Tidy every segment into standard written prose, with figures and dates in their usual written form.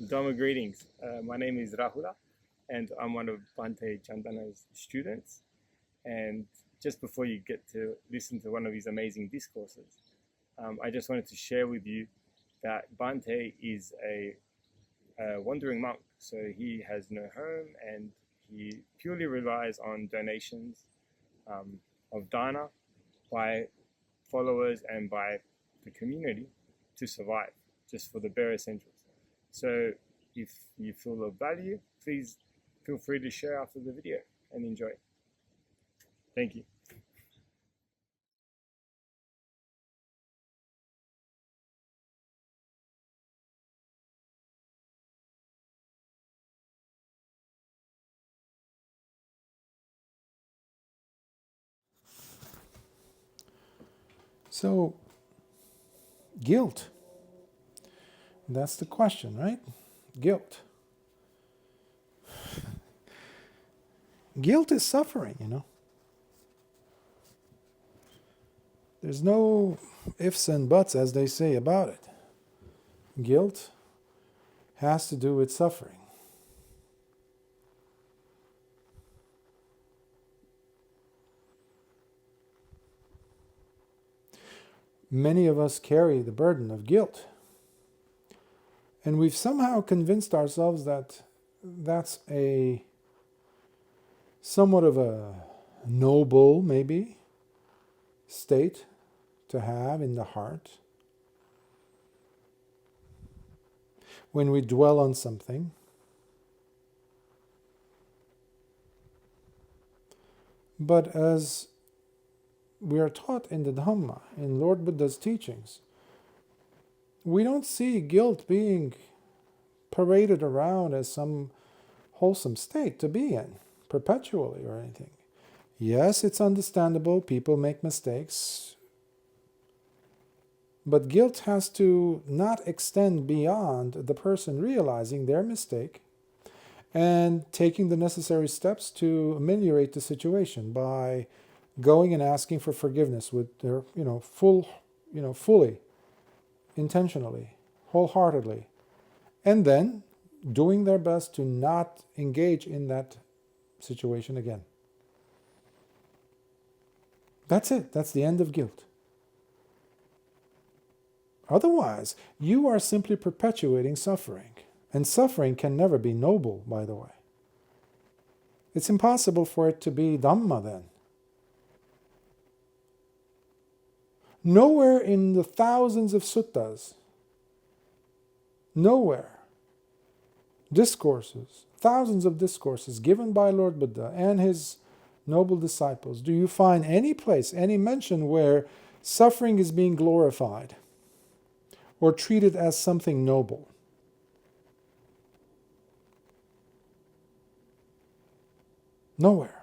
Dharma greetings. My name is Rahula, and I'm one of Bhante Candana's students. And just before you get to listen to one of his amazing discourses, I just wanted to share with you that Bhante is a wandering monk. So he has no home and he purely relies on donations of dana by followers and by the community to survive, just for the bare essentials. So if you feel of value, please feel free to share after the video and enjoy. Thank you. So, guilt. That's the question, right? Guilt. Guilt is suffering, you know. There's no ifs and buts, as they say, about it. Guilt has to do with suffering. Many of us carry the burden of guilt. And we've somehow convinced ourselves that that's a somewhat of a noble, maybe, state to have in the heart. When we dwell on something, but as we are taught in the Dhamma, in Lord Buddha's teachings, we don't see guilt being paraded around as some wholesome state to be in, perpetually or anything. Yes, it's understandable, people make mistakes, but guilt has to not extend beyond the person realizing their mistake and taking the necessary steps to ameliorate the situation by going and asking for forgiveness with their, fully, intentionally, wholeheartedly, and then doing their best to not engage in that situation again. That's it. That's the end of guilt. Otherwise, you are simply perpetuating suffering. And suffering can never be noble, by the way. It's impossible for it to be Dhamma then. Nowhere in the thousands of suttas, nowhere, discourses, thousands of discourses given by Lord Buddha and his noble disciples, do you find any place, any mention where suffering is being glorified or treated as something noble? Nowhere.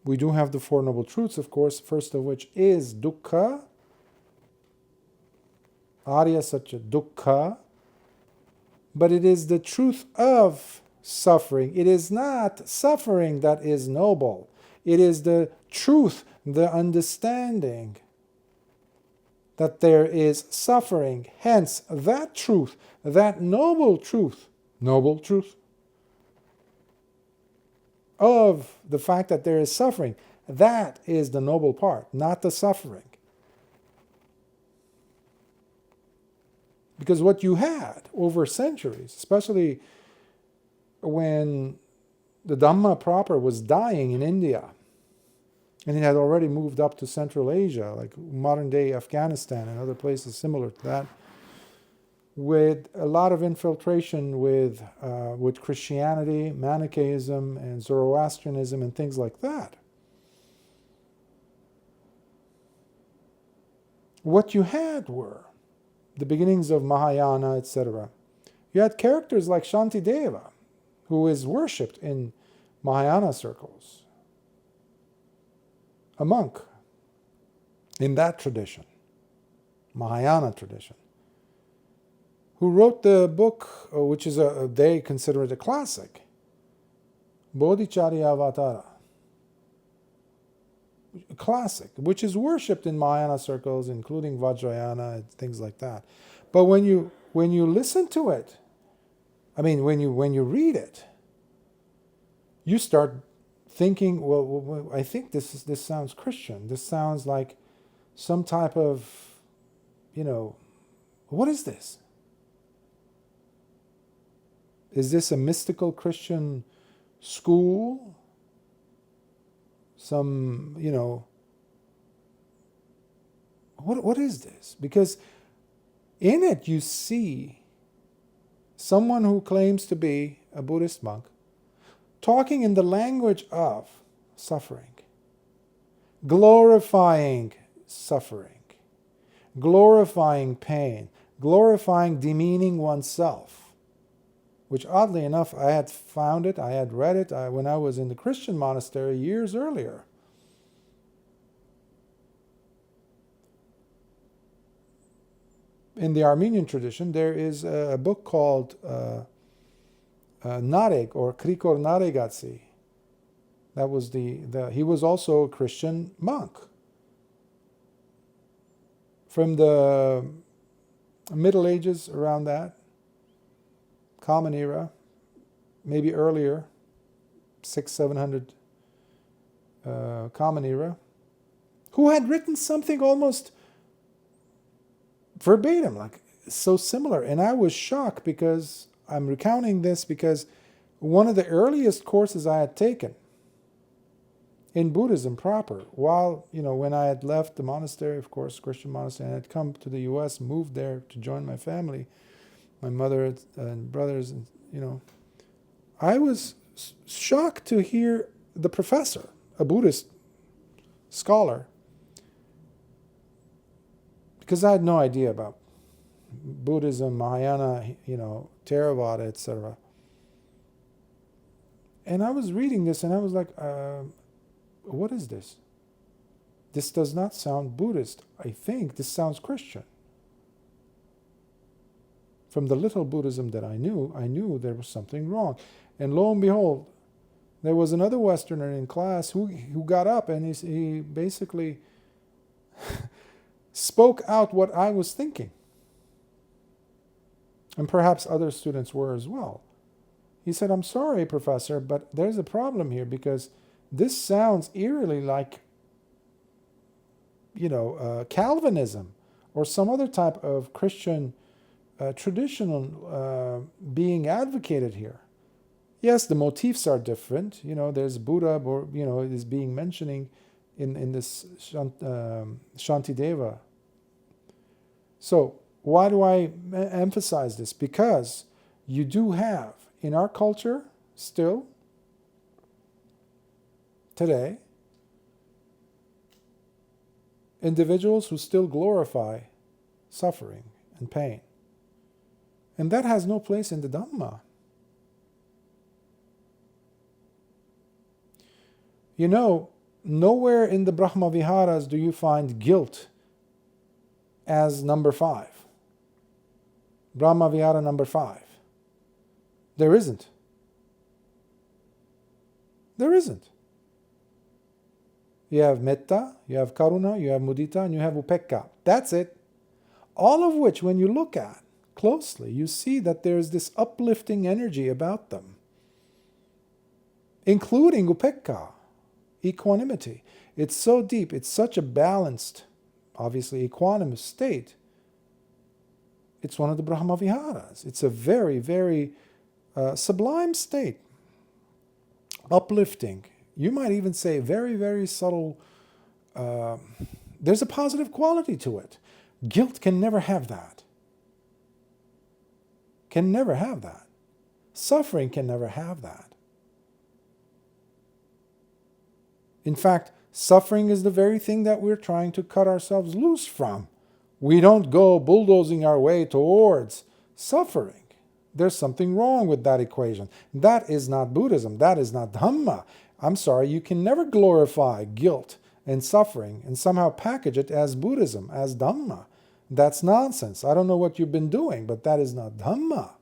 We do have the Four Noble Truths, of course, first of which is dukkha, Arya Satya dukkha, but it is the truth of suffering. It is not suffering that is noble. It is the truth, the understanding that there is suffering. Hence, that truth, that noble truth of the fact that there is suffering, that is the noble part, not the suffering. Because what you had over centuries, especially when the Dhamma proper was dying in India, and it had already moved up to Central Asia, like modern-day Afghanistan and other places similar to that, with a lot of infiltration with Christianity, Manichaeism, and Zoroastrianism, and things like that. What you had were the beginnings of Mahayana, etc. You had characters like Shantideva, who is worshipped in Mahayana circles, a monk in that tradition, Mahayana tradition, who wrote the book, which is they consider it a classic, Bodhicharyavatara, a classic, which is worshipped in Mahayana circles, including Vajrayana and things like that. But when you when you listen to it, when you read it, you start thinking, well, I think this sounds Christian. This sounds like some type of, what is this? Is this a mystical Christian school? Some, what is this? Because in it you see someone who claims to be a Buddhist monk talking in the language of suffering, glorifying suffering, glorifying pain, glorifying demeaning oneself, which oddly enough I had found it, I had read it when I was in the Christian monastery years earlier. In the Armenian tradition, there is a book called Nareg, or Krikor Naregatsi. That was he was also a Christian monk. From the Middle Ages, around that, Common Era, maybe earlier, 600-700 Common Era, who had written something almost verbatim, like so similar. And I was shocked, because I'm recounting this because one of the earliest courses I had taken in Buddhism proper, while, when I had left the monastery, of course, Christian monastery, and I had come to the US, moved there to join my family, my mother and brothers, and, I was shocked to hear the professor, a Buddhist scholar, because I had no idea about Buddhism, Mahayana, Theravada, etc. And I was reading this and I was like, what is this? This does not sound Buddhist. I think this sounds Christian. From the little Buddhism that I knew there was something wrong. And lo and behold, there was another Westerner in class who got up and he basically spoke out what I was thinking. And perhaps other students were as well. He said, "I'm sorry, Professor, but there's a problem here, because this sounds eerily like, Calvinism or some other type of Christian traditional being advocated here. Yes, the motifs are different. There's Buddha, or is being mentioning in this Shantideva. So why do I emphasize this? Because you do have in our culture still today individuals who still glorify suffering and pain. And that has no place in the Dhamma. Nowhere in the Brahma Viharas do you find guilt as number 5. Brahma Vihara number 5. There isn't. There isn't. You have metta, you have karuna, you have mudita, and you have upekka. That's it. All of which, when you look at closely, you see that there's this uplifting energy about them, including upekka, equanimity. It's so deep, it's such a balanced, obviously equanimous state. It's one of the Brahma Viharas. It's a very, very sublime state, uplifting. You might even say very, very subtle. There's a positive quality to it. Guilt can never have that. Can never have that. Suffering can never have that. In fact, suffering is the very thing that we're trying to cut ourselves loose from. We don't go bulldozing our way towards suffering. There's something wrong with that equation. That is not Buddhism. That is not Dhamma. I'm sorry, you can never glorify guilt and suffering and somehow package it as Buddhism, as Dhamma. That's nonsense. I don't know what you've been doing, but that is not Dhamma.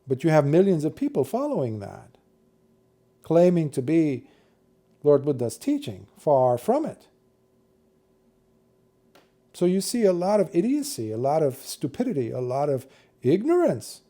But you have millions of people following that, claiming to be Lord Buddha's teaching. Far from it. So you see a lot of idiocy, a lot of stupidity, a lot of ignorance.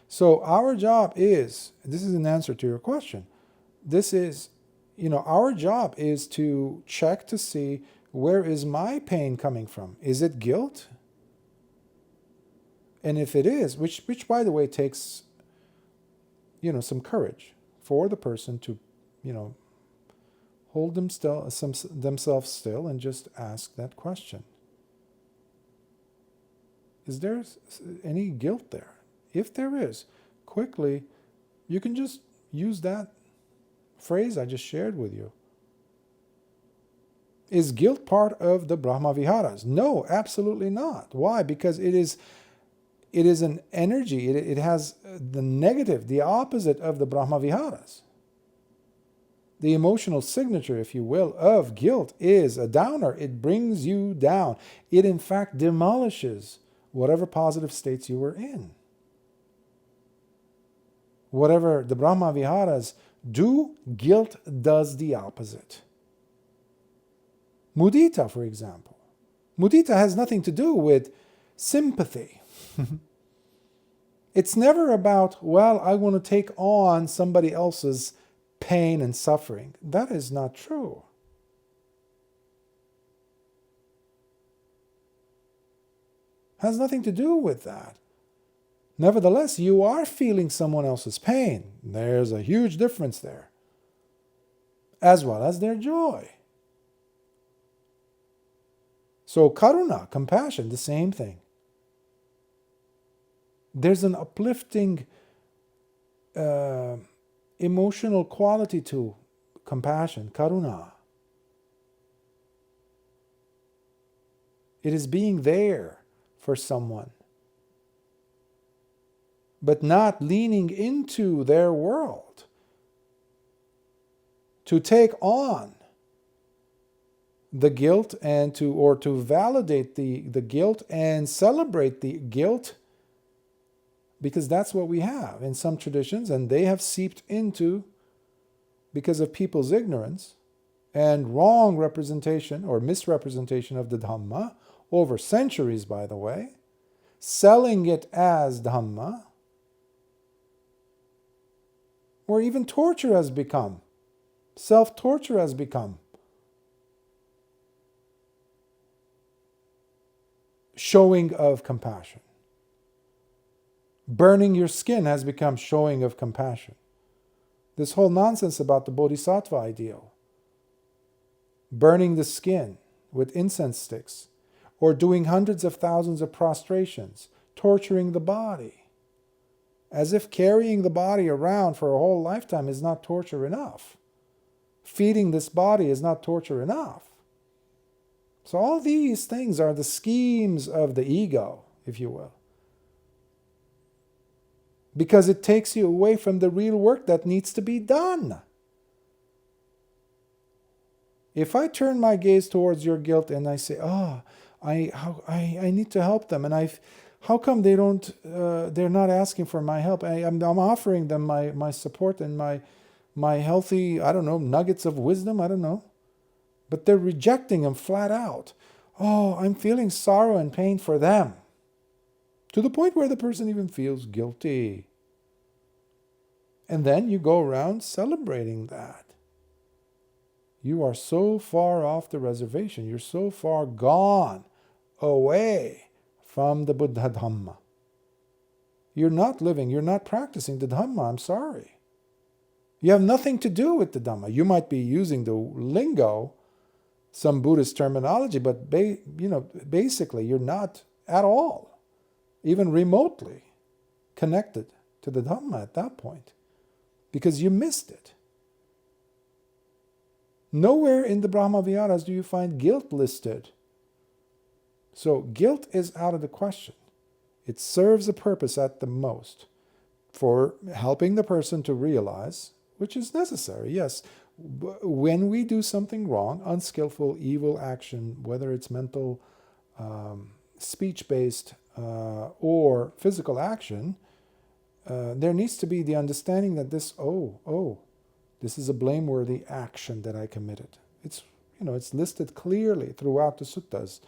So our job is, this is an answer to your question, this is, our job is to check to see, where is my pain coming from? Is it guilt? And if it is, which by the way takes, some courage for the person to, hold themselves still and just ask that question. Is there any guilt there? If there is, quickly, you can just use that phrase I just shared with you. Is guilt part of the Brahma Viharas? No, absolutely not. Why? Because it is an energy. It has the negative, the opposite of the Brahma Viharas. The emotional signature, if you will, of guilt is a downer. It brings you down. It in fact demolishes whatever positive states you were in. Whatever the Brahma Viharas do, guilt does the opposite. Mudita, for example. Mudita has nothing to do with sympathy. It's never about, well, I want to take on somebody else's pain and suffering. That is not true. Has nothing to do with that. Nevertheless, you are feeling someone else's pain. There's a huge difference there. As well as their joy. So karuna, compassion, the same thing. There's an uplifting emotional quality to compassion, karuna. It is being there for someone, but not leaning into their world to take on the guilt and to validate the guilt and celebrate the guilt, because that's what we have in some traditions, and they have seeped into, because of people's ignorance and wrong representation or misrepresentation of the Dhamma over centuries, by the way, selling it as Dhamma, or even torture has become, self-torture has become showing of compassion. Burning your skin has become showing of compassion. This whole nonsense about the bodhisattva ideal, burning the skin with incense sticks, or doing hundreds of thousands of prostrations, torturing the body, as if carrying the body around for a whole lifetime is not torture enough. Feeding this body is not torture enough. So all these things are the schemes of the ego, if you will. Because it takes you away from the real work that needs to be done. If I turn my gaze towards your guilt and I say, I need to help them, and how come they're not asking for my help? I'm offering them my support and my healthy, nuggets of wisdom, I don't know. But they're rejecting them flat out. Oh, I'm feeling sorrow and pain for them. To the point where the person even feels guilty. And then you go around celebrating that. You are so far off the reservation. You're so far gone away from the Buddha Dhamma. You're not practicing the Dhamma, I'm sorry. You have nothing to do with the Dhamma. You might be using the lingo, some Buddhist terminology, but basically you're not at all, even remotely connected to the Dhamma at that point, because you missed it. Nowhere in the Brahma Viharas do you find guilt listed. So guilt is out of the question. It serves a purpose at the most for helping the person to realize, which is necessary, yes. When we do something wrong, unskillful, evil action, whether it's mental, speech-based, or physical action, there needs to be the understanding that this is a blameworthy action that I committed. It's, it's listed clearly throughout the suttas.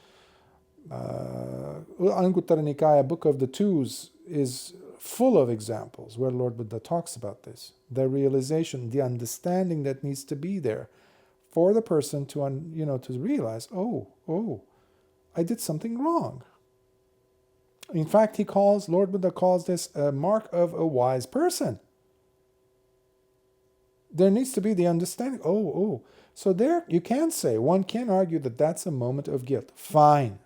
Anguttara Nikaya, Book of the Twos, is full of examples where Lord Buddha talks about this. The realization, the understanding that needs to be there for the person to realize, oh, I did something wrong. In fact, Lord Buddha calls this a mark of a wise person. There needs to be the understanding. So there, you can say, one can argue that that's a moment of guilt. Fine.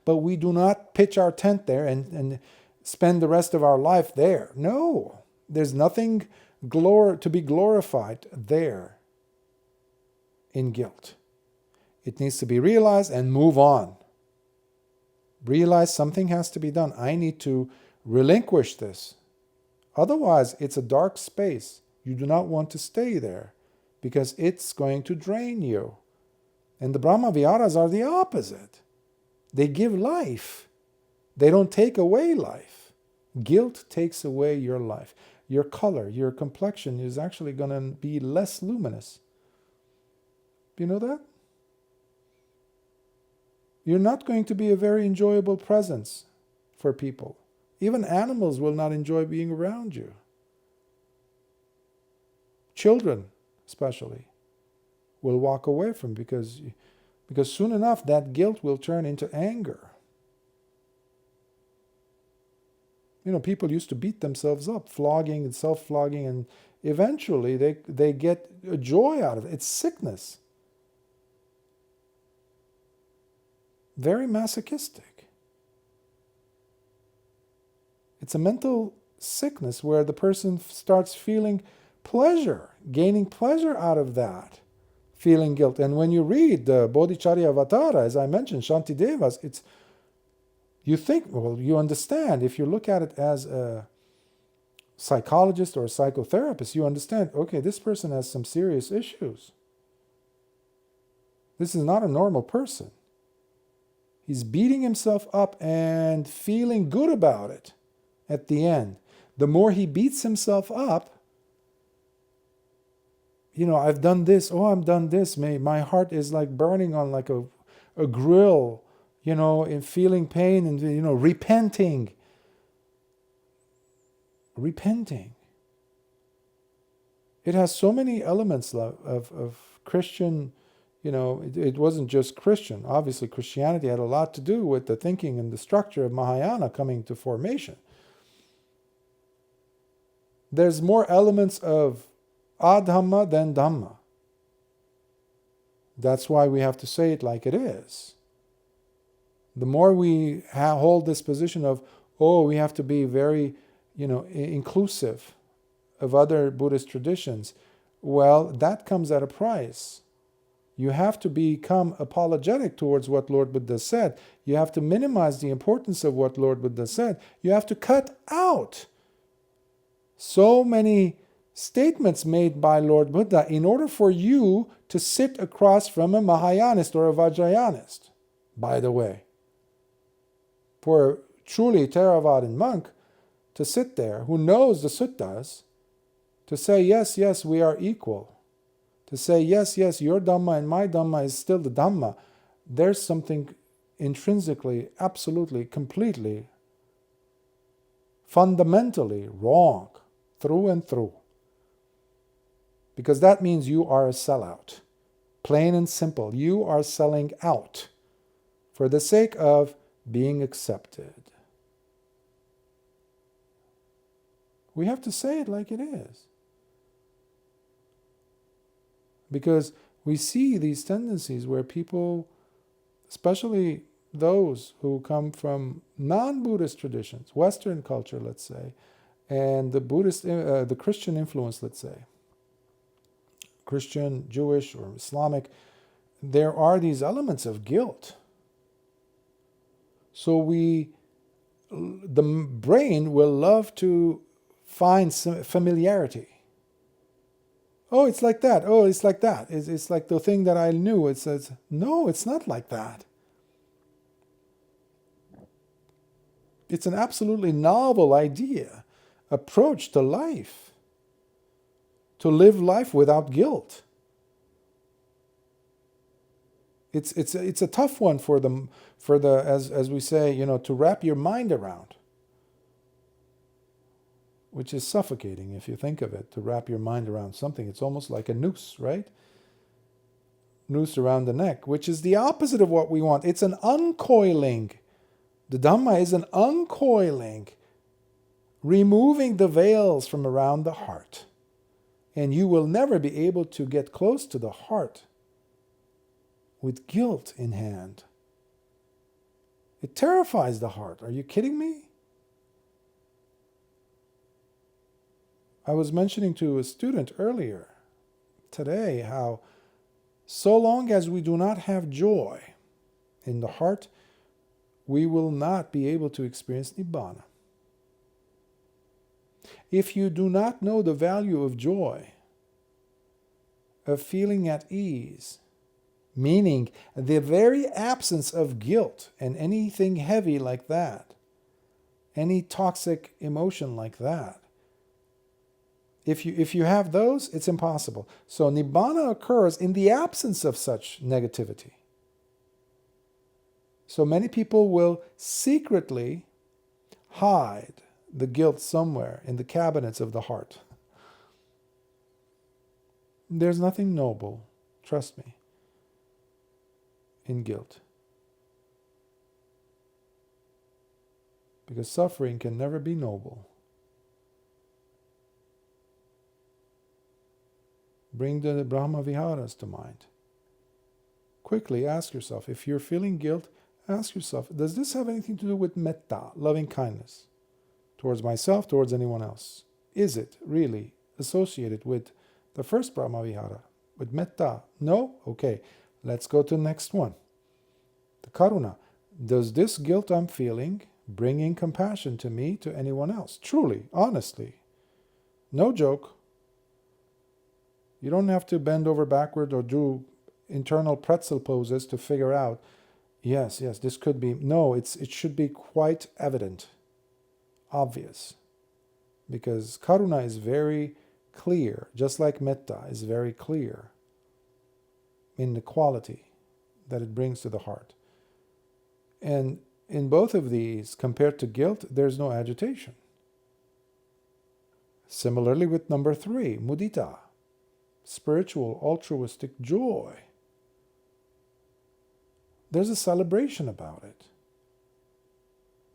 But we do not pitch our tent there and spend the rest of our life there. No. There's nothing to be glorified there in guilt. It needs to be realized and move on. Realize something has to be done. I need to relinquish this. Otherwise, it's a dark space. You do not want to stay there because it's going to drain you. And the Brahma Viharas are the opposite. They give life. They don't take away life. Guilt takes away your life. Your color, your complexion is actually going to be less luminous. Do you know that? You're not going to be a very enjoyable presence for people. Even animals will not enjoy being around you. Children, especially, will walk away from because soon enough that guilt will turn into anger. People used to beat themselves up, flogging and self-flogging, and eventually they get a joy out of it. It's sickness. Very masochistic. It's a mental sickness where the person starts feeling pleasure, gaining pleasure out of that, feeling guilt. And when you read the Bodhicharya Avatara, as I mentioned, Shantidevas, you understand, if you look at it as a psychologist or a psychotherapist, you understand, okay, this person has some serious issues. This is not a normal person. He's beating himself up and feeling good about it at the end. The more he beats himself up, I've done this, I'm done this. My heart is like burning on like a grill, and feeling pain and, repenting. Repenting. It has so many elements of Christian, it wasn't just Christian. Obviously, Christianity had a lot to do with the thinking and the structure of Mahayana coming to formation. There's more elements of Adhamma than Dhamma. That's why we have to say it like it is. The more we hold this position of, we have to be very, inclusive of other Buddhist traditions, well, that comes at a price. You have to become apologetic towards what Lord Buddha said. You have to minimize the importance of what Lord Buddha said. You have to cut out so many statements made by Lord Buddha in order for you to sit across from a Mahayanist or a Vajrayanist. By the way, for a truly Theravadan monk to sit there who knows the suttas, to say, yes, we are equal, to say, yes, your Dhamma and my Dhamma is still the Dhamma, there's something intrinsically, absolutely, completely, fundamentally wrong through and through. Because that means you are a sellout. Plain and simple. You are selling out for the sake of being accepted. We have to say it like it is. Because we see these tendencies where people, especially those who come from non-Buddhist traditions, Western culture, let's say, and the Christian influence, let's say, Christian, Jewish, or Islamic, there are these elements of guilt. So the brain will love to find some familiarity. Oh, it's like that. Oh, it's like that. It's like the thing that I knew. It says, no, it's not like that. It's an absolutely novel idea, approach to life. To live life without guilt. It's a tough one for the as we say, to wrap your mind around, which is suffocating if you think of it. To wrap your mind around something, it's almost like a noose, right? Noose around the neck, which is the opposite of what we want. It's an uncoiling. The Dhamma is an uncoiling, removing the veils from around the heart. And you will never be able to get close to the heart with guilt in hand. It terrifies the heart. Are you kidding me? I was mentioning to a student earlier today how so long as we do not have joy in the heart, we will not be able to experience Nibbana. If you do not know the value of joy, of feeling at ease, meaning the very absence of guilt and anything heavy like that, any toxic emotion like that, if you have those, it's impossible. So Nibbana occurs in the absence of such negativity. So many people will secretly hide the guilt somewhere in the cabinets of the heart. There's nothing noble, trust me, in guilt. Because suffering can never be noble. Bring the Brahma Viharas to mind. Quickly ask yourself, if you're feeling guilt, ask yourself, does this have anything to do with metta, loving kindness, towards myself, towards anyone else? Is it really associated with the first Brahma Vihara, with metta? No? Okay, let's go to the next one. The karuna. Does this guilt I'm feeling bring compassion to me, to anyone else? Truly, honestly. No joke. You don't have to bend over backward or do internal pretzel poses to figure out, yes, this could be. No, it should be quite evident, obvious. Because karuna is very clear, just like metta is very clear in the quality that it brings to the heart. And in both of these, compared to guilt, there's no agitation. Similarly with number 3, mudita, spiritual altruistic joy. There's a celebration about it.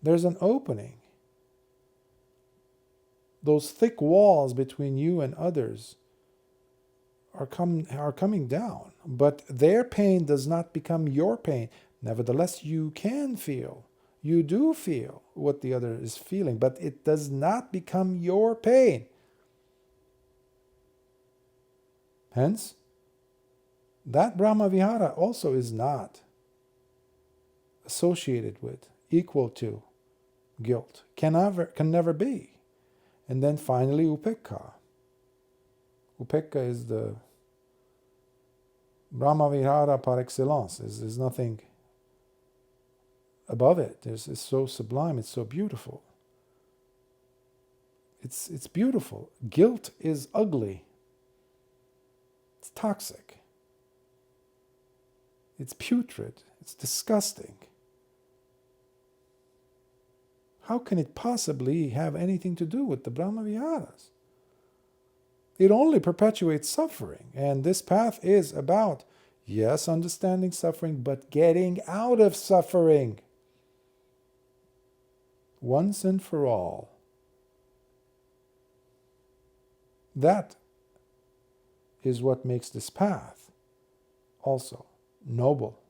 There's an opening. Those thick walls between you and others are coming down, but their pain does not become your pain. Nevertheless, you can feel, you do feel what the other is feeling, but it does not become your pain. Hence, that Brahma Vihara also is not associated with, equal to guilt. Can never be. And then finally, upekkha. Upekkha is the Brahma Vihara par excellence. There's nothing above it. It's so sublime, it's so beautiful. It's beautiful. Guilt is ugly. It's toxic. It's putrid. It's disgusting. How can it possibly have anything to do with the Brahma Viharas? It only perpetuates suffering. And this path is about, yes, understanding suffering, but getting out of suffering. Once and for all. That is what makes this path also noble.